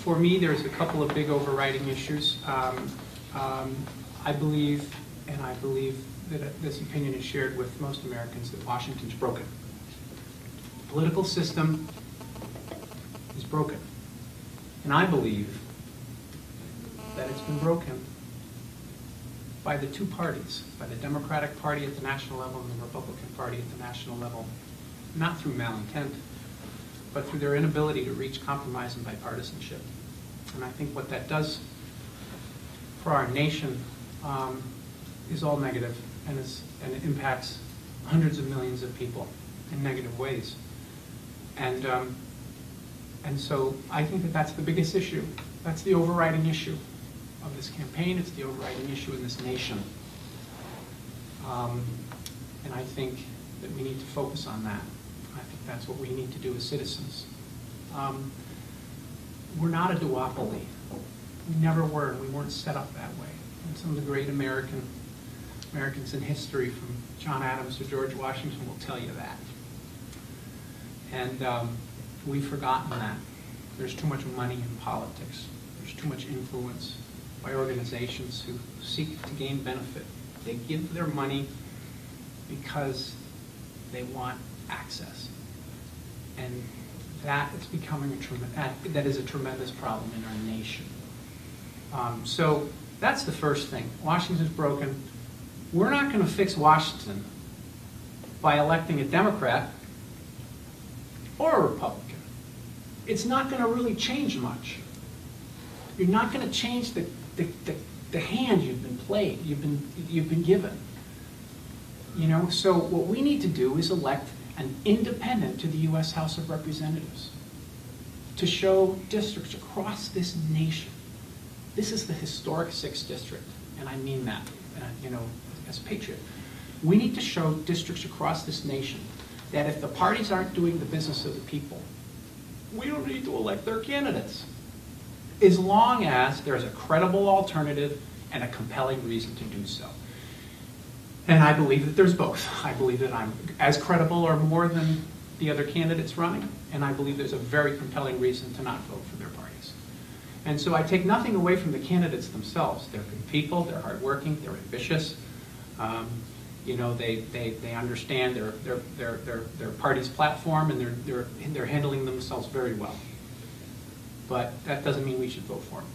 for me, there's a couple of big overriding issues. I believe, and I believe that this opinion is shared with most Americans, that Washington's broken. The political system is broken. And I believe that it's been broken by the two parties, by the Democratic Party at the national level and the Republican Party at the national level, not through malintent, but through their inability to reach compromise and bipartisanship. And I think what that does for our nation is all negative, and it impacts hundreds of millions of people in negative ways. And so I think that that's the biggest issue. That's the overriding issue of this campaign. It's the overriding issue in this nation. And I think that we need to focus on that. I think that's what we need to do as citizens. We're not a duopoly. We never were, and we weren't set up that way. And some of the great Americans in history, from John Adams to George Washington, will tell you that. And we've forgotten that. There's too much money in politics. There's too much influence by organizations who seek to gain benefit. They give their money because they want access. And that is becoming that is a tremendous problem in our nation. So that's the first thing. Washington's broken. We're not going to fix Washington by electing a Democrat or a Republican. It's not going to really change much. You're not going to change the hand you've been played, you've been given. You know, so what we need to do is elect an independent to the U.S. House of Representatives to show districts across this nation. This is the historic 6th district, and I mean that, you know, as a patriot. We need to show districts across this nation that if the parties aren't doing the business of the people, we don't need to elect their candidates, as long as there's a credible alternative and a compelling reason to do so. And I believe that there's both. I believe that I'm as credible or more than the other candidates running, and I believe there's a very compelling reason to not vote for their parties. And so I take nothing away from the candidates themselves. They're good people, they're hardworking, they're ambitious. You know, they understand their party's platform, and they're handling themselves very well. But that doesn't mean we should vote for them.